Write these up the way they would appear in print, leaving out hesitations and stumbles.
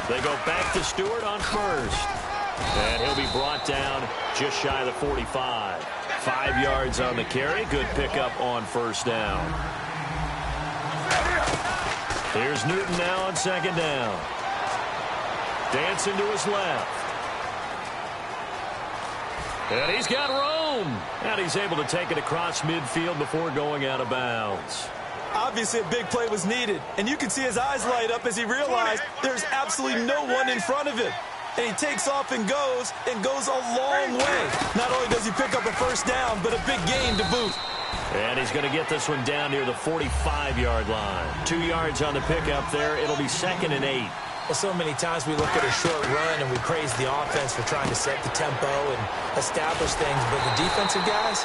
They go back to Stewart on first. And he'll be brought down just shy of the 45. 5 yards on the carry. Good pickup on first down. Here's Newton now on second down. Dancing to his left. And he's got room. And he's able to take it across midfield before going out of bounds. Obviously, a big play was needed. And you can see his eyes light up as he realized there's absolutely no one in front of him. And he takes off and goes a long way. Not only does he pick up a first down, but a big gain to boot. And he's going to get this one down near the 45-yard line. 2 yards on the pickup there. It'll be 2nd and 8. Well, so many times we look at a short run and we praise the offense for trying to set the tempo and establish things. But the defensive guys,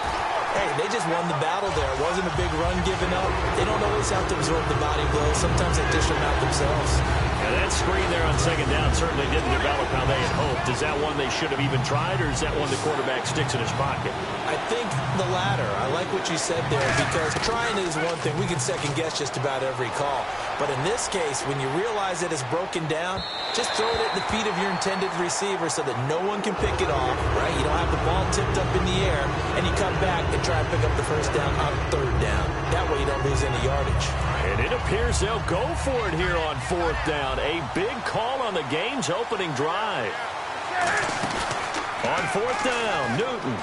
hey, they just won the battle there. It wasn't a big run given up. They don't always have to absorb the body blows. Sometimes they dish them out themselves. And that screen there on second down certainly didn't develop how they had hoped. Is that one they should have even tried, or is that one the quarterback sticks in his pocket? I think the latter. I like what you said there, because trying is one thing. We can second-guess just about every call. But in this case, when you realize that it's broken down, just throw it at the feet of your intended receiver so that no one can pick it off, right? You don't have the ball tipped up in the air, and you come back and try to pick up the first down on third down. That way you don't lose any yardage. And it appears they'll go for it here on fourth down. A big call on the game's opening drive. On fourth down, Newton.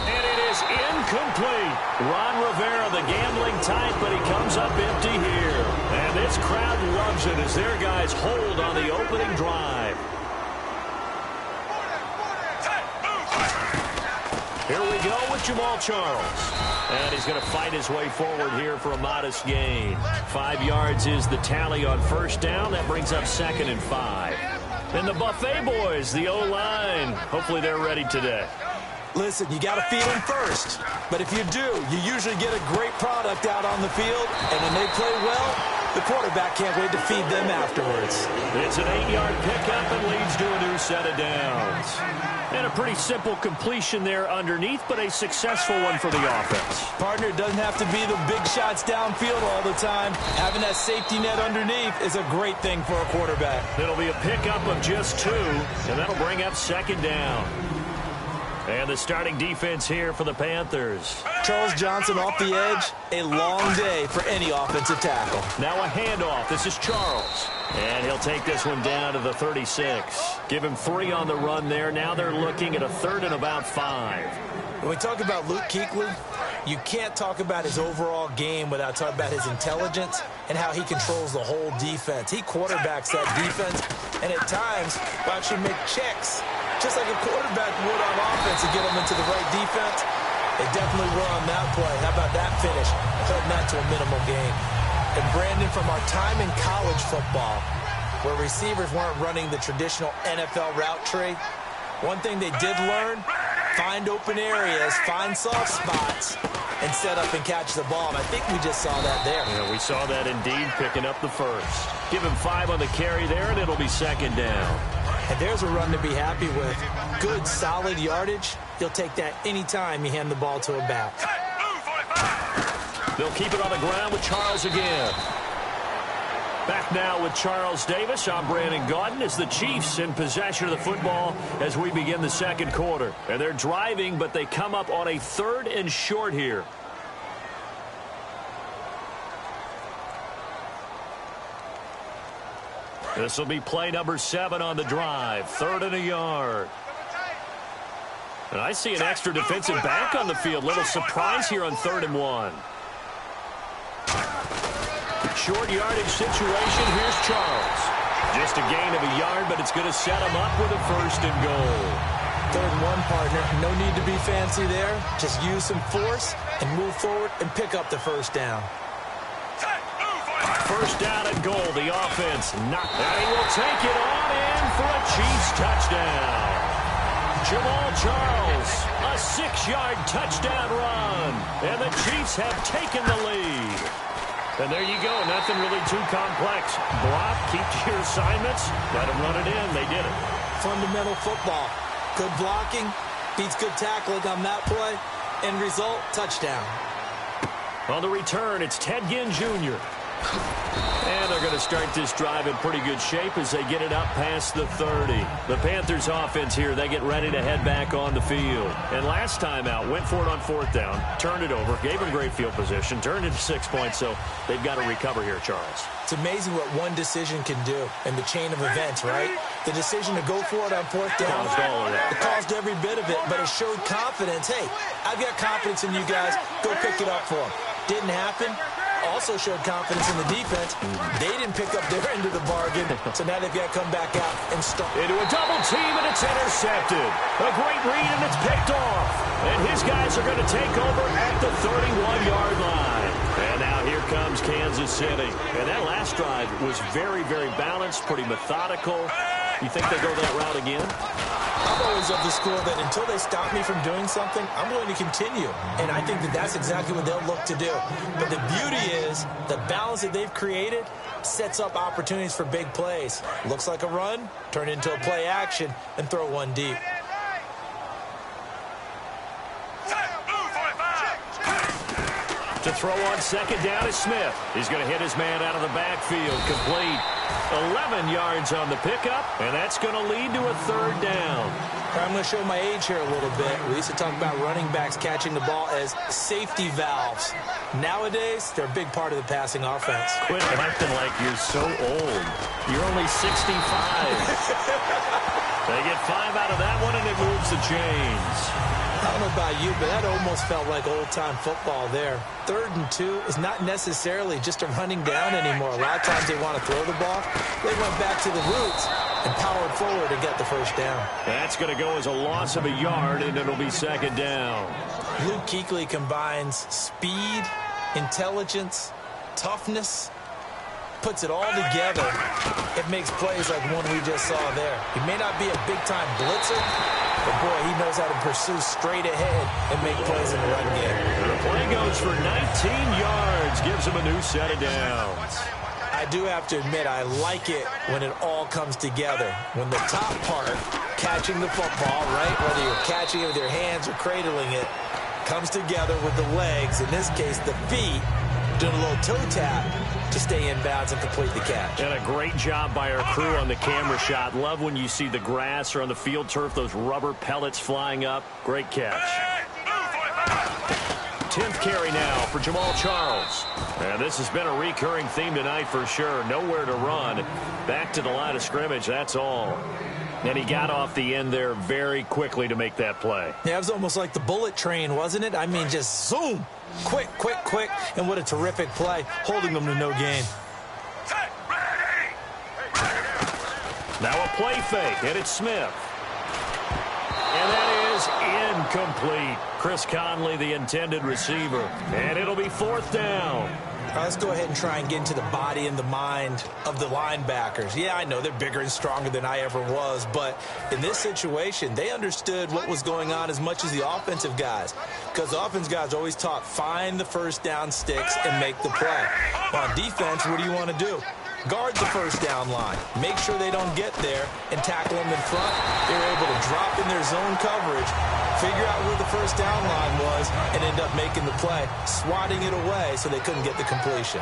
And it is incomplete. Ron Rivera, the gambling type, but he comes up empty here. And this crowd loves it as their guys hold on the opening drive. Here we go with Jamal Charles. And he's going to fight his way forward here for a modest gain. 5 yards is the tally on first down. That brings up 2nd and 5. And the Buffet boys, the O-line, hopefully they're ready today. Listen, you got to feed them first. But if you do, you usually get a great product out on the field. And when they play well, the quarterback can't wait to feed them afterwards. It's an 8-yard pickup and leads to a new set of downs. And a pretty simple completion there underneath, but a successful one for the offense. Partner, it doesn't have to be the big shots downfield all the time. Having that safety net underneath is a great thing for a quarterback. It'll be a pickup of just 2, and that'll bring up 2nd down. And the starting defense here for the Panthers. Charles Johnson off the edge. A long day for any offensive tackle. Now a handoff. This is Charles. And he'll take this one down to the 36. Give him 3 on the run there. Now they're looking at a 3rd and about 5. When we talk about Luke Kuechly, you can't talk about his overall game without talking about his intelligence and how he controls the whole defense. He quarterbacks that defense, and at times will actually make checks, just like a quarterback would on offense, to get them into the right defense. They definitely were on that play. How about that finish? Holding that to a minimal gain. And Brandon, from our time in college football, where receivers weren't running the traditional NFL route tree, one thing they did learn: find open areas, find soft spots, and set up and catch the ball. And I think we just saw that there. Yeah, we saw that indeed, picking up the first. Give him 5 on the carry there, and it'll be 2nd down. And there's a run to be happy with. Good, solid yardage. He'll take that anytime you hand the ball to a back. They'll keep it on the ground with Charles again. Back now with Charles Davis. I'm Brandon Gaudin as the Chiefs in possession of the football as we begin the second quarter. And they're driving, but they come up on a 3rd and short here. This will be play number 7 on the drive. 3rd and a yard. And I see an extra defensive back on the field. Little surprise here on 3rd and 1. Short yardage situation. Here's Charles. Just a gain of a yard, but it's going to set him up with a 1st and goal. 3rd and 1, partner. No need to be fancy there. Just use some force and move forward and pick up the first down. 1st down and goal. The offense not. And he will take it on in for a Chiefs touchdown. Jamal Charles, a 6-yard touchdown run. And the Chiefs have taken the lead. And there you go. Nothing really too complex. Block, keep to your assignments, let them run it in. They did it. Fundamental football. Good blocking beats good tackling on that play. End result, touchdown. On the return, it's Ted Ginn Jr. And they're going to start this drive in pretty good shape as they get it up past the 30. The Panthers offense here, they get ready to head back on the field. And last time out, went for it on 4th down, turned it over, gave them great field position, turned it to 6 points, so they've got to recover here, Charles. It's amazing what one decision can do in the chain of events, right? The decision to go for it on 4th down, Caused all of that. it caused every bit of it, but it showed confidence. Hey, I've got confidence in you guys. Go pick it up for them. Didn't happen. Also showed confidence in the defense. They didn't pick up their end of the bargain, so now they've got to come back out and start. Into a double team, and it's intercepted. A great read, and it's picked off. And his guys are going to take over at the 31-yard line. And now here comes Kansas City. And that last drive was very, very balanced, pretty methodical. You think they go that route again? I'm always of the school that until they stop me from doing something, I'm going to continue. And I think that that's exactly what they'll look to do. But the beauty is the balance that they've created sets up opportunities for big plays. Looks like a run, turn it into a play action, and throw one deep. To throw on 2nd down is Smith. He's going to hit his man out of the backfield. Complete. 11 yards on the pickup, and that's going to lead to a 3rd down. I'm going to show my age here a little bit. We used to talk about running backs catching the ball as safety valves. Nowadays, they're a big part of the passing offense. Quit acting like you're so old. You're only 65. They get 5 out of that one, and it moves the chains. I don't know about you, but that almost felt like old-time football there. 3rd and 2 is not necessarily just a running down anymore. A lot of times they want to throw the ball. They went back to the roots and powered forward to get the 1st down. That's going to go as a loss of a yard, and it'll be 2nd down. Luke Kuechly combines speed, intelligence, toughness, puts it all together. It makes plays like one we just saw there. He may not be a big-time blitzer, but, boy, he knows how to pursue straight ahead and make plays in the run game. The play goes for 19 yards, gives him a new set of downs. I do have to admit, I like it when it all comes together. When the top part, catching the football, right, whether you're catching it with your hands or cradling it, comes together with the legs, in this case the feet, doing a little toe tap to stay in bounds and complete the catch. And a great job by our crew on the camera shot. Love when you see the grass or on the field turf, those rubber pellets flying up. Great catch. 10th carry now for Jamal Charles. And this has been a recurring theme tonight for sure. Nowhere to run. Back to the line of scrimmage, that's all. And he got off the end there very quickly to make that play. Yeah, it was almost like the bullet train, wasn't it? I mean, just zoom. Quick, quick, quick. And what a terrific play, holding them to no gain. Now a play fake, and it's Smith. And that is incomplete. Chris Conley, the intended receiver. And it'll be 4th down. All right, let's go ahead and try and get into the body and the mind of the linebackers. Yeah, I know they're bigger and stronger than I ever was, but in this situation, they understood what was going on as much as the offensive guys, because the offensive guys always taught, find the 1st down sticks and make the play. On defense, what do you want to do? Guard the 1st down line. Make sure they don't get there and tackle them in front. They were able to drop in their zone coverage, figure out where the 1st down line was, and end up making the play, swatting it away so they couldn't get the completion.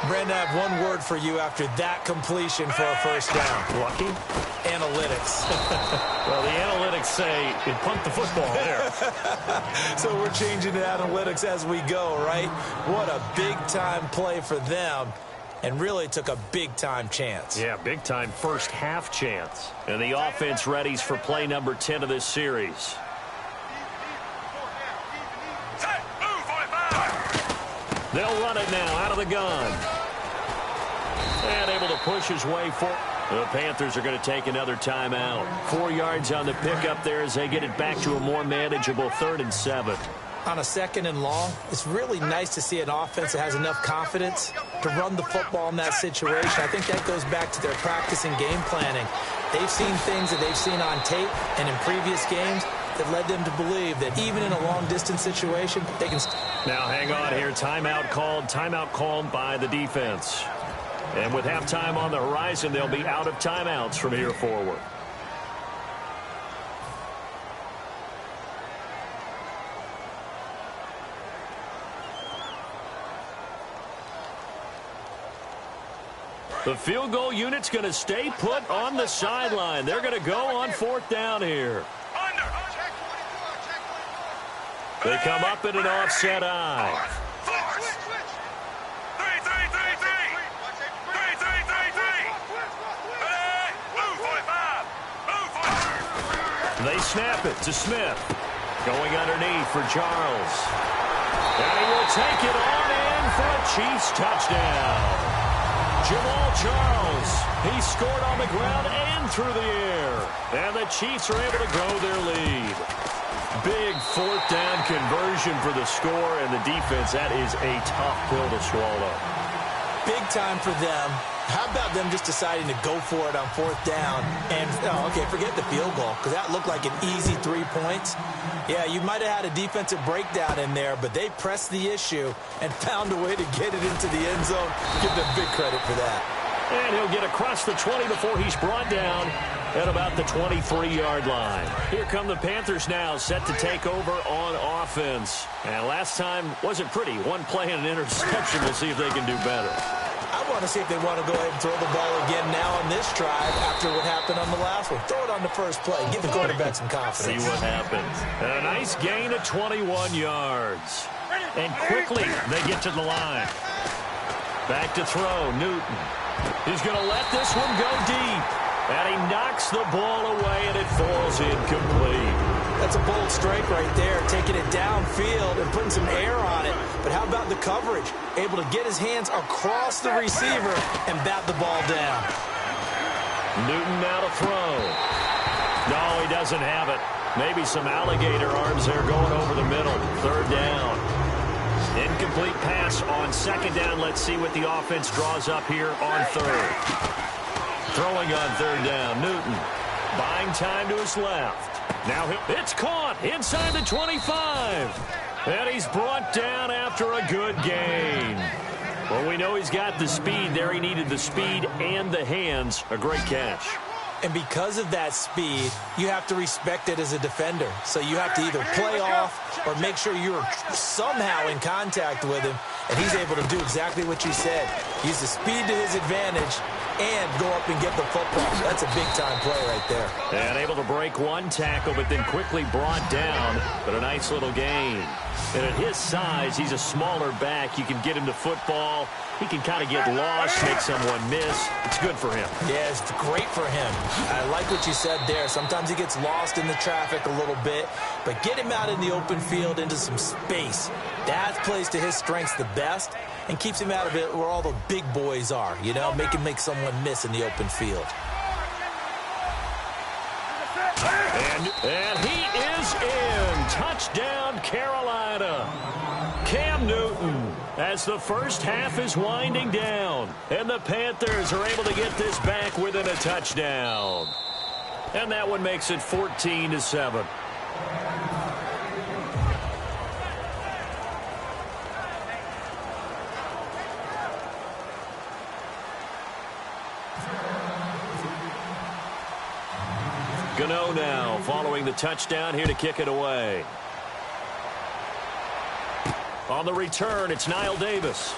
Brandon, I have one word for you after that completion for a 1st down. Lucky? Analytics. Well, the analytics say it punked the football there. So we're changing to analytics as we go, right? What a big-time play for them. And really took a big-time chance. Yeah, big-time first half chance. And the offense readies for play number 10 of this series. They'll run it now out of the gun. And able to push his way forward. The Panthers are going to take another timeout. 4 yards on the pickup there as they get it back to a more manageable 3rd and 7. On a 2nd and long, it's really nice to see an offense that has enough confidence to run the football in that situation. I think that goes back to their practice and game planning. They've seen things that they've seen on tape and in previous games that led them to believe that even in a long-distance situation, they can... Now hang on here. Timeout called by the defense. And with halftime on the horizon, they'll be out of timeouts from here forward. The field goal unit's going to stay put on the sideline. They're going to go on 4th down here. They come up in an offset eye. They snap it to Smith. Going underneath for Charles. And he will take it on in for a Chiefs touchdown. Jamal Charles, he scored on the ground and through the air. And the Chiefs are able to grow their lead. Big 4th down conversion for the score, and the defense, that is a tough pill to swallow. Big time for them. How about them just deciding to go for it on 4th down? And, okay, forget the field goal, because that looked like an easy 3 points. Yeah, you might have had a defensive breakdown in there, but they pressed the issue and found a way to get it into the end zone. Give them big credit for that. And he'll get across the 20 before he's brought down at about the 23-yard line. Here come the Panthers now, set to take over on offense. And last time wasn't pretty. One play and an interception. We'll see if they can do better. I want to see if they want to go ahead and throw the ball again now on this drive after what happened on the last one. Throw it on the first play. Give the quarterback some confidence. See what happens. A nice gain of 21 yards. And quickly they get to the line. Back to throw. Newton. He's going to let this one go deep. And he knocks the ball away, and it falls incomplete. That's a bold strike right there, taking it downfield and putting some air on it. But how about the coverage? Able to get his hands across the receiver and bat the ball down. Newton now to throw. No, he doesn't have it. Maybe some alligator arms there going over the middle. 3rd down. Incomplete pass on 2nd down. Let's see what the offense draws up here on 3rd. Throwing on 3rd down. Newton buying time to his left. Now it's caught inside the 25. And he's brought down after a good gain. Well, we know he's got the speed there. He needed the speed and the hands. A great catch. And because of that speed, you have to respect it as a defender. So you have to either play off or make sure you're somehow in contact with him. And he's able to do exactly what you said. Use the speed to his advantage and go up and get the football. That's a big-time play right there. And able to break one tackle, but then quickly brought down. But a nice little gain. And at his size, he's a smaller back. You can get him the football. He can kind of get lost, make someone miss. It's good for him. Yeah, it's great for him. I like what you said there. Sometimes he gets lost in the traffic a little bit, but get him out in the open field into some space. That plays to his strengths the best and keeps him out of it where all the big boys are, you know, make someone miss in the open field. And he is in. Touchdown, Carolina. Cam Newton, as the first half is winding down. And the Panthers are able to get this back within a touchdown. And that one makes it 14-7. Gano now following the touchdown here to kick it away. On the return, it's Niall Davis.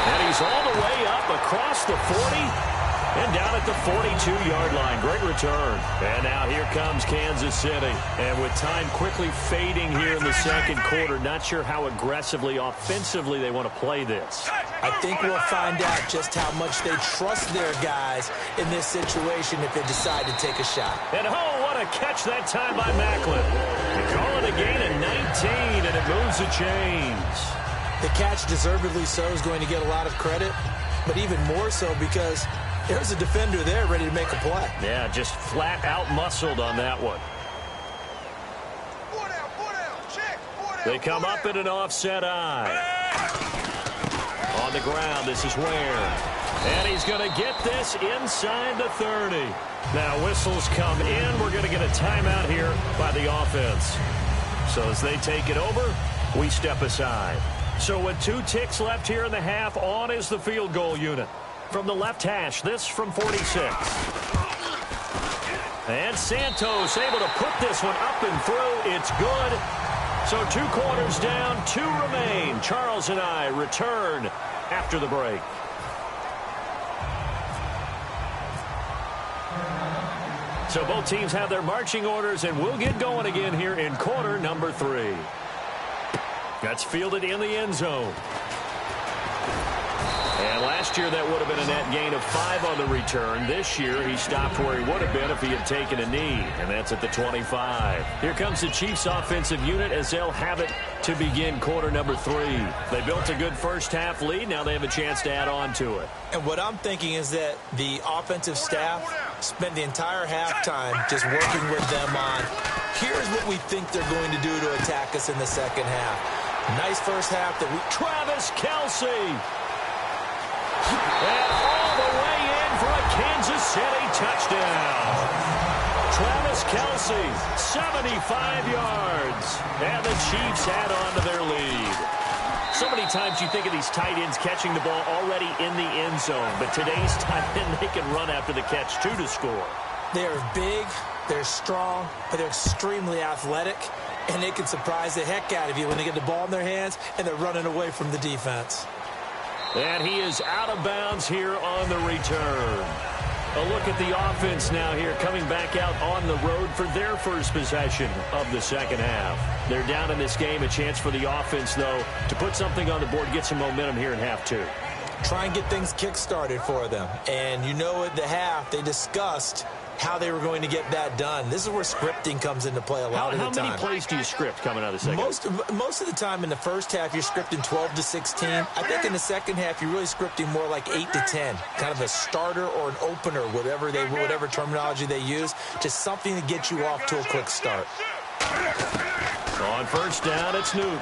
And he's all the way up across the 40 and down at the 42-yard line. Great return. And now here comes Kansas City. And with time quickly fading here in the second quarter, not sure how aggressively, offensively they want to play this. I think we'll find out just how much they trust their guys in this situation if they decide to take a shot. And oh, what a catch that time by Macklin. They call it a gain of 19, and it moves the chains. The catch, deservedly so, is going to get a lot of credit, but even more so because there's a defender there ready to make a play. Yeah, just flat out muscled on that one. They come up in an offset eye. On the ground, this is Ware. And he's going to get this inside the 30. Now whistles come in. We're going to get a timeout here by the offense. So as they take it over, we step aside. So with 2 ticks left here in the half, on is the field goal unit. From the left hash, this from 46. And Santos able to put this one up and through. It's good. So 2 quarters down, 2 remain. Charles and I return after the break. So both teams have their marching orders, and we'll get going again here in quarter number 3. That's fielded in the end zone. And last year that would have been a net gain of 5 on the return. This year he stopped where he would have been if he had taken a knee, and that's at the 25. Here comes the Chiefs offensive unit as they'll have it to begin quarter number 3. They built a good first half lead. Now they have a chance to add on to it. And what I'm thinking is that the offensive staff spent the entire halftime just working with them on, here's what we think they're going to do to attack us in the second half. Nice first half that we... Travis Kelce. And all the way in for a Kansas City touchdown. Travis Kelce, 75 yards. And the Chiefs add on to their lead. So many times you think of these tight ends catching the ball already in the end zone. But today's tight end, they can run after the catch, too, to score. They're big, they're strong, but they're extremely athletic. And they can surprise the heck out of you when they get the ball in their hands and they're running away from the defense. And he is out of bounds here on the return. A look at the offense now here, coming back out on the road for their first possession of the second half. They're down in this game. A chance for the offense, though, to put something on the board, get some momentum here in half 2. Try and get things kick-started for them. And you know at the half, they discussed how they were going to get that done. This is where scripting comes into play a lot of the time. How many plays do you script coming out of the second half? Most of the time in the first half, you're scripting 12 to 16. I think in the second half, you're really scripting more like 8 to 10. Kind of a starter or an opener, whatever terminology they use. Just something to get you off to a quick start. On first down, it's Newton.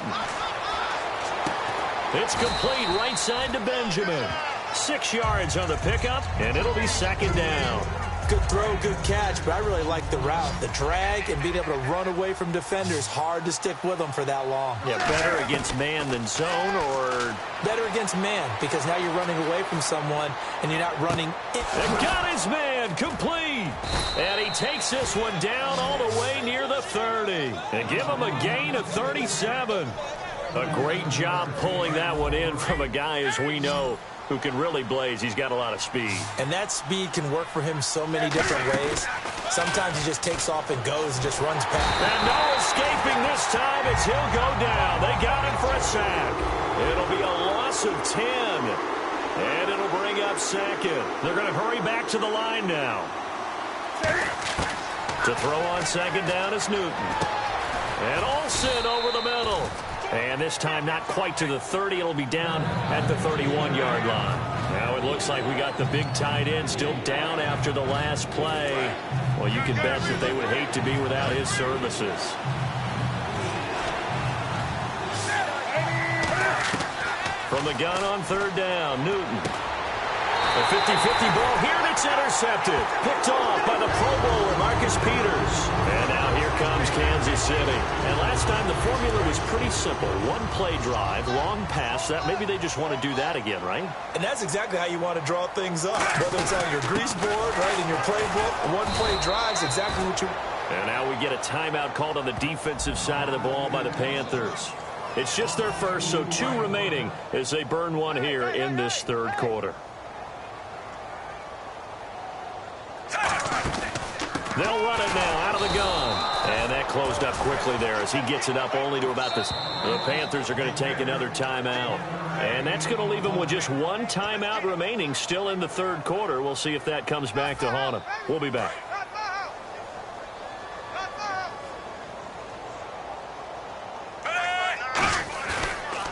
It's complete right side to Benjamin. 6 yards on the pickup, and it'll be second down. Good throw, good catch, but I really like the route. The drag and being able to run away from defenders, hard to stick with them for that long. Yeah, better against man than zone, or... Better against man, because now you're running away from someone, and you're not running... And got his man, complete! And he takes this one down all the way near the 30. And give him a gain of 37. A great job pulling that one in from a guy, as we know, who can really blaze. He's got a lot of speed. And that speed can work for him so many different ways. Sometimes he just takes off and goes and just runs past. And no escaping this time as he'll go down. They got him for a sack. It'll be a loss of 10. And it'll bring up second. They're going to hurry back to the line now. To throw on second down is Newton. And Olsen over the middle. And this time not quite to the 30. It'll be down at the 31-yard line. Now it looks like we got the big tight end still down after the last play. Well, you can bet that they would hate to be without his services. From the gun on third down, Newton. A 50-50 ball here, and it's intercepted. Picked off by the Pro Bowler, Marcus Peters. And now here comes Kansas City. And last time the formula was pretty simple. One play drive, long pass. That maybe they just want to do that again, right? And that's exactly how you want to draw things up. Whether it's on your grease board, right, in your playbook, one play drive's exactly what you... And now we get a timeout called on the defensive side of the ball by the Panthers. It's just their first, so 2 remaining as they burn one here in this third quarter. They'll run it now out of the gun. And that closed up quickly there as he gets it up only to about this. The Panthers are going to take another timeout. And that's going to leave them with just 1 timeout remaining still in the third quarter. We'll see if that comes back to haunt them. We'll be back.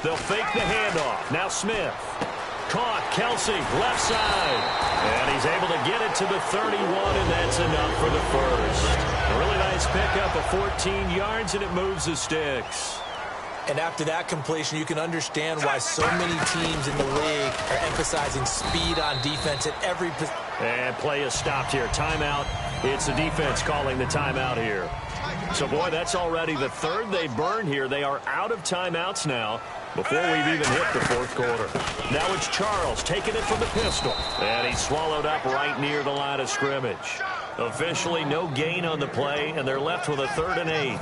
They'll fake the handoff. Now Smith. Caught. Kelce, left side. And he's able to get it to the 31, and that's enough for the first. A really nice pickup of 14 yards, and it moves the sticks. And after that completion, you can understand why so many teams in the league are emphasizing speed on defense at every position. And play is stopped here. Timeout. It's the defense calling the timeout here. So, boy, that's already the third they burned here. They are out of timeouts now before we've even hit the fourth quarter. Now it's Charles taking it from the pistol. And he's swallowed up right near the line of scrimmage. Officially no gain on the play, and they're left with a 3rd and 8.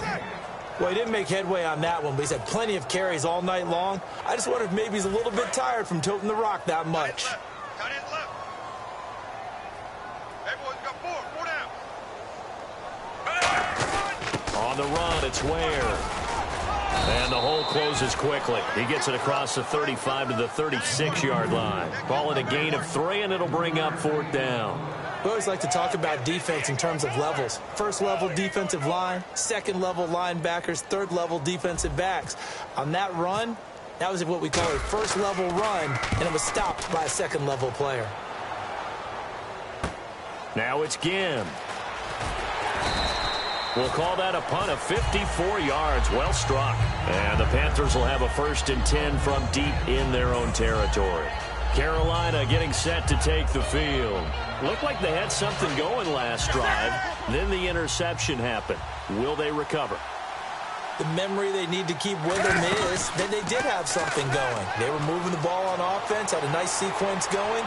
Well, he didn't make headway on that one, but he's had plenty of carries all night long. I just wonder if maybe he's a little bit tired from toting the rock that much. On the run, it's Ware. And the hole closes quickly. He gets it across the 35 to the 36-yard line. Call it a gain of 3, and it'll bring up 4th down. We always like to talk about defense in terms of levels. First level defensive line, second level linebackers, third level defensive backs. On that run, that was what we call a first level run, and it was stopped by a second level player. Now it's Ginn. We'll call that a punt of 54 yards. Well struck. And the Panthers will have a 1st and 10 from deep in their own territory. Carolina getting set to take the field. Looked like they had something going last drive. Then the interception happened. Will they recover? The memory they need to keep with them is that they did have something going. They were moving the ball on offense, had a nice sequence going.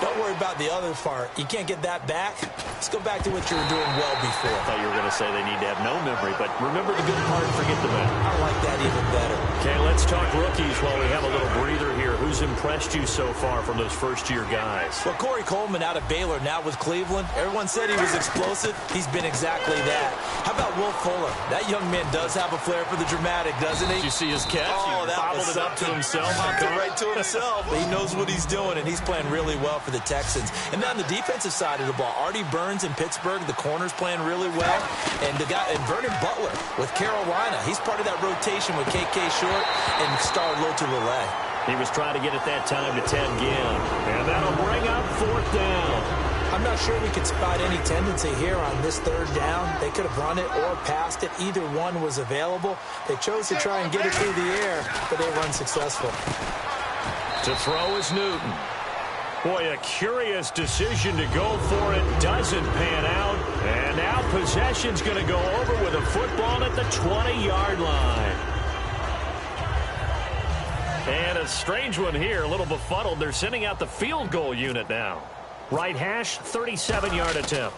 Don't worry about the other part. You can't get that back. Let's go back to what you were doing well before. I thought you were going to say they need to have no memory, but remember the good part, forget the bad. I like that even better. Okay, let's talk rookies while we have a little breather here. Who's impressed you so far from those first-year guys? Well, Corey Coleman out of Baylor, now with Cleveland. Everyone said he was explosive. He's been exactly that. How about Will Fuller? That young man does have a flair for the dramatic, doesn't he? Did you see his catch? Oh, that bobbled was it up to himself. Popped it right to himself. He knows what he's doing, and he's playing really well for the Texans. And then on the defensive side of the ball, Artie Burns in Pittsburgh, the corner's playing really well. And Vernon Butler with Carolina, he's part of that rotation with KK Short and Star Lotulelei. He was trying to get at that time to Ted Ginn. And that'll bring up 4th down. I'm not sure we could spot any tendency here on this 3rd down. They could have run it or passed it. Either one was available. They chose to try and get it through the air, but they were unsuccessful. To throw is Newton. Boy, a curious decision to go for it. Doesn't pan out. And now possession's going to go over with a football at the 20-yard line. And a strange one here, a little befuddled. They're sending out the field goal unit now. Right hash, 37-yard attempt.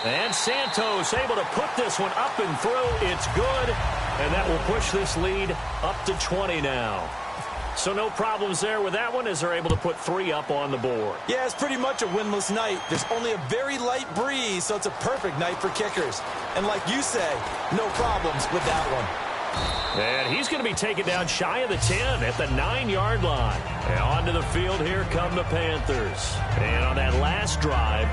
And Santos able to put this one up and through. It's good. And that will push this lead up to 20 now. So no problems there with that one as they're able to put 3 up on the board. Yeah, it's pretty much a winless night. There's only a very light breeze, so it's a perfect night for kickers. And like you say, no problems with that one. And he's going to be taken down shy of the 10 at the 9-yard line. And onto the field here come the Panthers. And on that last drive,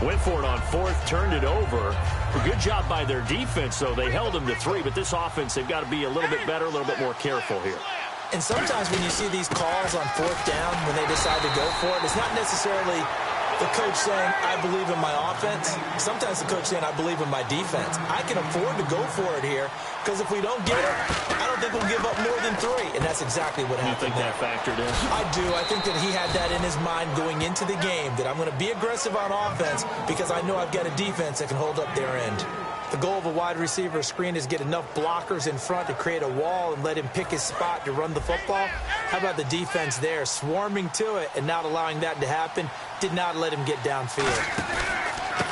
went for it on 4th, turned it over. A good job by their defense, though. They held them to 3, but this offense, they've got to be a little bit better, a little bit more careful here. And sometimes when you see these calls on 4th down, when they decide to go for it, it's not necessarily the coach saying, I believe in my offense. Sometimes the coach saying, I believe in my defense. I can afford to go for it here because if we don't get it, I don't think we'll give up more than 3. And that's exactly what happened. You think that factored in? I do. I think that he had that in his mind going into the game, that I'm going to be aggressive on offense because I know I've got a defense that can hold up their end. The goal of a wide receiver screen is get enough blockers in front to create a wall and let him pick his spot to run the football. How about the defense there, swarming to it and not allowing that to happen? Did not let him get downfield.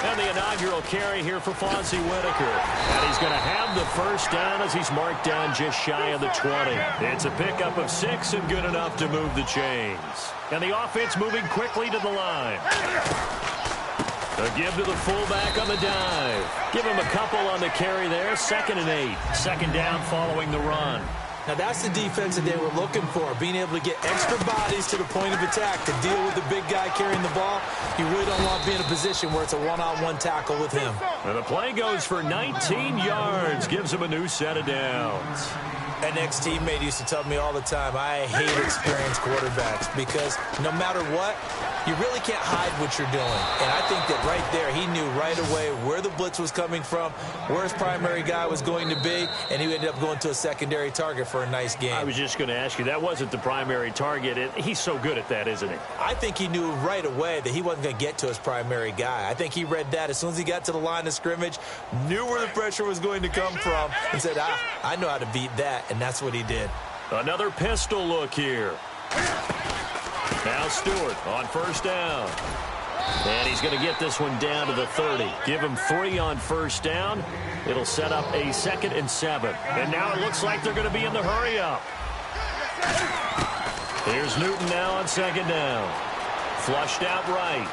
And the inaugural carry here for Fonzie Whitaker. And he's going to have the 1st down as he's marked down just shy of the 20. It's a pickup of 6 and good enough to move the chains. And the offense moving quickly to the line. A give to the fullback on the dive. Give him a couple on the carry there. 2nd and 8. 2nd down following the run. Now that's the defense that they were looking for, being able to get extra bodies to the point of attack to deal with the big guy carrying the ball. You really don't want to be in a position where it's a one-on-one tackle with him. And the play goes for 19 yards, gives him a new set of downs. An ex-teammate used to tell me all the time, I hate experienced quarterbacks because no matter what, you really can't hide what you're doing. And I think that right there, he knew right away where the blitz was coming from, where his primary guy was going to be, and he ended up going to a secondary target for a nice game. I was just going to ask you, that wasn't the primary target. He's so good at that, isn't he? I think he knew right away that he wasn't going to get to his primary guy. I think he read that as soon as he got to the line of scrimmage, knew where the pressure was going to come from, and said, I know how to beat that, and that's what he did. Another pistol look here. Now Stewart on 1st down. And he's going to get this one down to the 30. Give him 3 on 1st down. It'll set up a 2nd and 7. And now it looks like they're going to be in the hurry up. Here's Newton now on 2nd down. Flushed out right.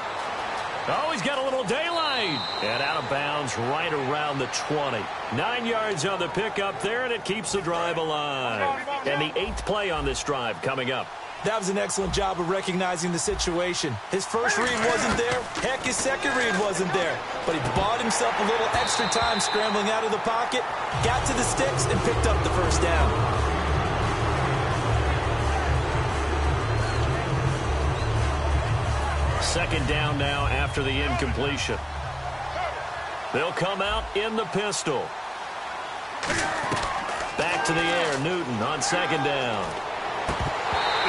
Oh, he's got a little daylight. And out of bounds right around the 20. 9 yards on the pickup there, and it keeps the drive alive. And the 8th play on this drive coming up. That was an excellent job of recognizing the situation. His first read wasn't there. Heck, his second read wasn't there. But he bought himself a little extra time scrambling out of the pocket, got to the sticks, and picked up the first down. Second down now after the incompletion. They'll come out in the pistol. Back to the air, Newton on second down.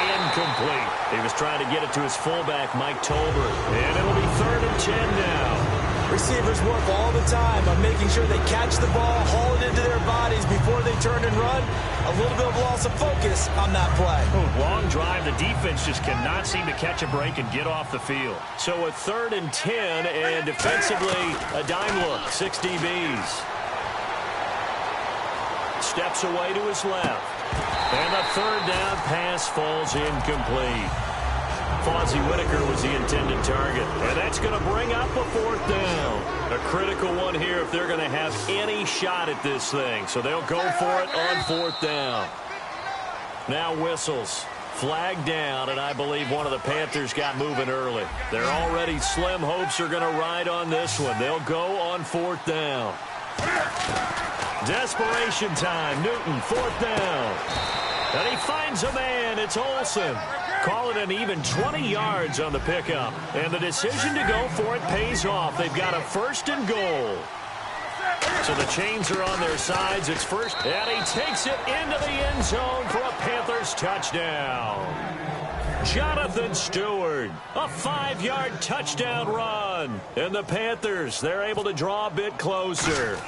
Incomplete. He was trying to get it to his fullback, Mike Tolbert. And it'll be 3rd and 10 now. Receivers work all the time on making sure they catch the ball, haul it into their bodies before they turn and run. A little bit of loss of focus on that play. Long drive. The defense just cannot seem to catch a break and get off the field. So a 3rd and 10, and defensively, a dime look. 6 DBs. Steps away to his left. And the 3rd down pass falls incomplete. Fozzie Whitaker was the intended target. And that's going to bring up a 4th down. A critical one here if they're going to have any shot at this thing. So they'll go for it on 4th down. Now whistles. Flag down, and I believe one of the Panthers got moving early. They're already slim hopes are going to ride on this one. They'll go on 4th down. Desperation time. Newton, 4th down. And he finds a man. It's Olsen. Call it an even 20 yards on the pickup. And the decision to go for it pays off. They've got a 1st and goal. So the chains are on their sides. It's first. And he takes it into the end zone for a Panthers touchdown. Jonathan Stewart, a 5-yard touchdown run. And the Panthers, they're able to draw a bit closer.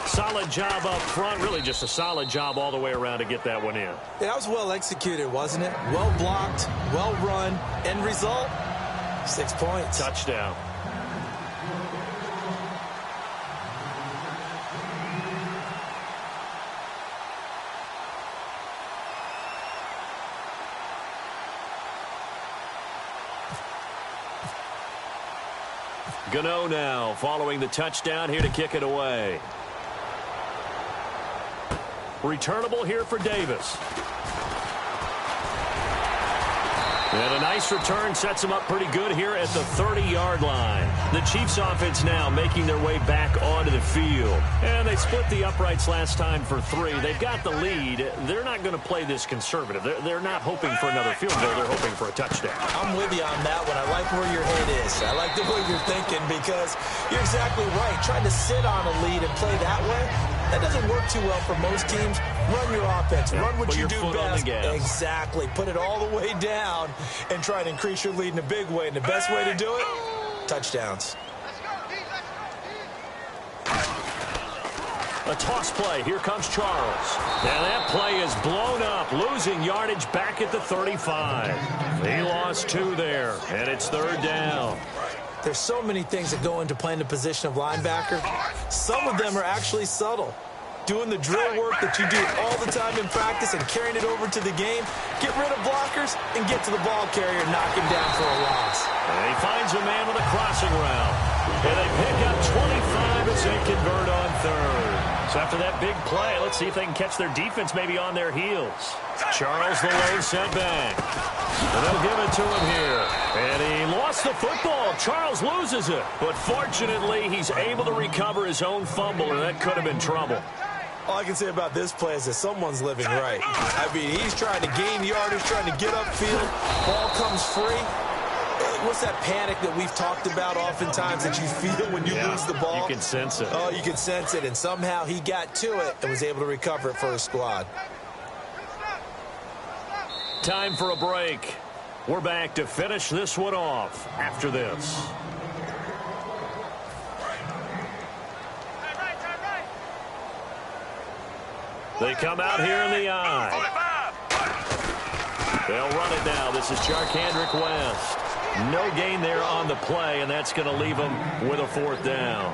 Solid job up front. Really just a solid job all the way around to get that one in. That was well executed, wasn't it? Well blocked, well run. End result, 6 points. Touchdown. Gano now following the touchdown here to kick it away. Returnable here for Davis. And a nice return sets him up pretty good here at the 30-yard line. The Chiefs offense now making their way back onto the field. And they split the uprights last time for 3. They've got the lead. They're not going to play this conservative. They're not hoping for another field goal. They're hoping for a touchdown. I'm with you on that one. I like where your head is. I like the way you're thinking because you're exactly right. Trying to sit on a lead and play that way, that doesn't work too well for most teams. Run your offense. Run what you do best. Exactly. Put it all the way down and try to increase your lead in a big way. And the best way to do it, touchdowns. A toss play. Here comes Charles. And that play is blown up, losing yardage back at the 35. He lost 2 there, and it's 3rd down. There's so many things that go into playing the position of linebacker. Some of them are actually subtle. Doing the drill work that you do all the time in practice and carrying it over to the game. Get rid of blockers and get to the ball carrier and knock him down for a loss. And he finds a man with a crossing route. And they pick up 25 as they convert on 3rd. So after that big play, let's see if they can catch their defense maybe on their heels. Charles the lone setback. And they'll give it to him here. And he lost the football. Charles loses it. But fortunately, he's able to recover his own fumble, and that could have been trouble. All I can say about this play is that someone's living right. I mean, he's trying to gain yardage, trying to get upfield. Ball comes free. What's that panic that we've talked about oftentimes that you feel when you lose the ball? You can sense it. Oh, you can sense it. And somehow he got to it and was able to recover it for his squad. Time for a break. We're back to finish this one off after this. They come out here in the eye. They'll run it now. This is Charkandrick West. No gain there on the play, and that's going to leave them with a 4th down.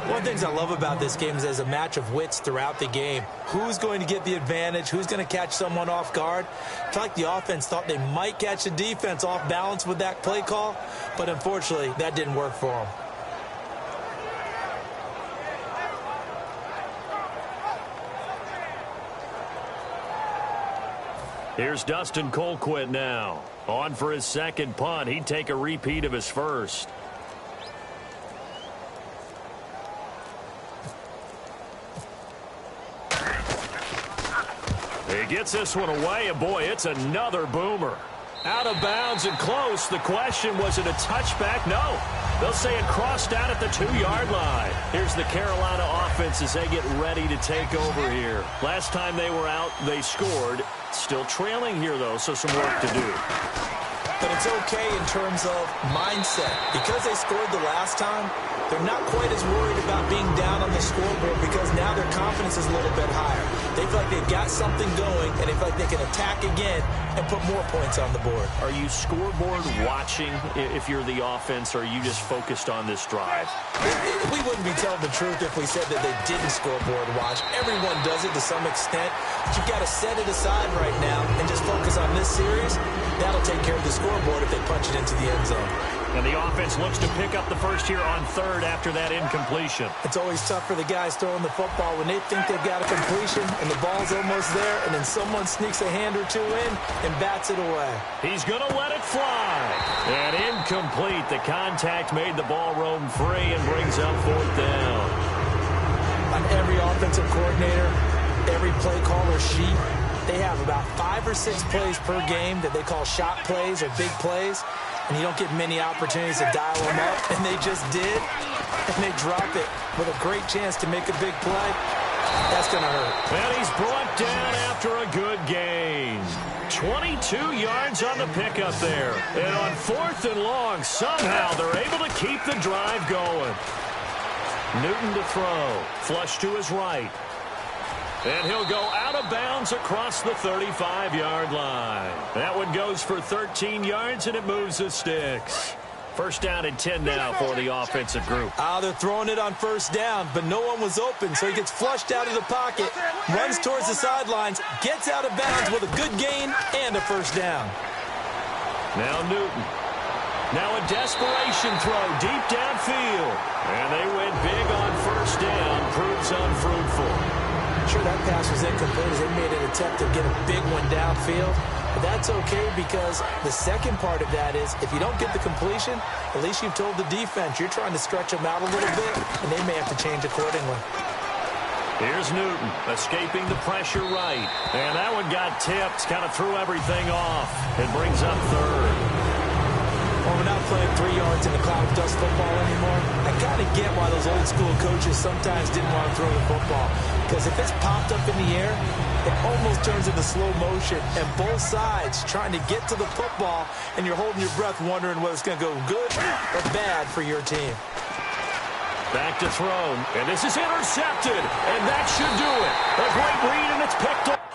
One of the things I love about this game is there's a match of wits throughout the game. Who's going to get the advantage? Who's going to catch someone off guard? I feel like the offense thought they might catch the defense off balance with that play call, but unfortunately, that didn't work for them. Here's Dustin Colquitt now. On for his second punt. He'd take a repeat of his first. He gets this one away, and boy, it's another boomer. Out of bounds and close. The question, was it a touchback? No. They'll say it crossed out at the 2-yard line. Here's the Carolina offense as they get ready to take over here. Last time they were out, they scored. Still trailing here, though, so some work to do. But it's okay in terms of mindset. Because they scored the last time, they're not quite as worried about being down on the scoreboard because now their confidence is a little bit higher. They feel like they've got something going, and they feel like they can attack again and put more points on the board. Are you scoreboard watching if you're the offense, or are you just focused on this drive? We wouldn't be telling the truth if we said that they didn't scoreboard watch. Everyone does it to some extent, but you've got to set it aside right now and just focus on this series. That'll take care of the scoreboard if they punch it into the end zone. And the offense looks to pick up the first here on third after that incompletion. It's always tough for the guys throwing the football when they think they've got a completion and the ball's almost there, and then someone sneaks a hand or two in and bats it away. He's going to let it fly. And incomplete. The contact made the ball roam free and brings up fourth down. On every offensive coordinator, every play caller sheet, they have about 5 or 6 plays per game that they call shot plays or big plays. And you don't get many opportunities to dial them up, and they just did, and they drop it with a great chance to make a big play. That's going to hurt. And he's brought down after a good gain. 22 yards on the pickup there. And on fourth and long, somehow they're able to keep the drive going. Newton to throw. Flush to his right. And he'll go out of bounds across the 35-yard line. That one goes for 13 yards, and it moves the sticks. First down and 10 now for the offensive group. They're throwing it on first down, but no one was open, so he gets flushed out of the pocket, runs towards the sidelines, gets out of bounds with a good gain and a first down. Now Newton. Now a desperation throw deep downfield. And they went big on first down. Proves unfruitful. Sure, that pass was incomplete as they made an attempt to get a big one downfield. But that's okay because the second part of that is if you don't get the completion, at least you've told the defense you're trying to stretch them out a little bit, and they may have to change accordingly. Here's Newton escaping the pressure right. And that one got tipped, kind of threw everything off. It brings up third. Well, we're not playing 3 yards in the cloud of dust football anymore. I kind of get why those old school coaches sometimes didn't want to throw the football. Because if it's popped up in the air, it almost turns into slow motion. And both sides trying to get to the football, and you're holding your breath wondering whether it's going to go good or bad for your team. Back to throw. And this is intercepted. And that should do it. A great read, and it's picked up.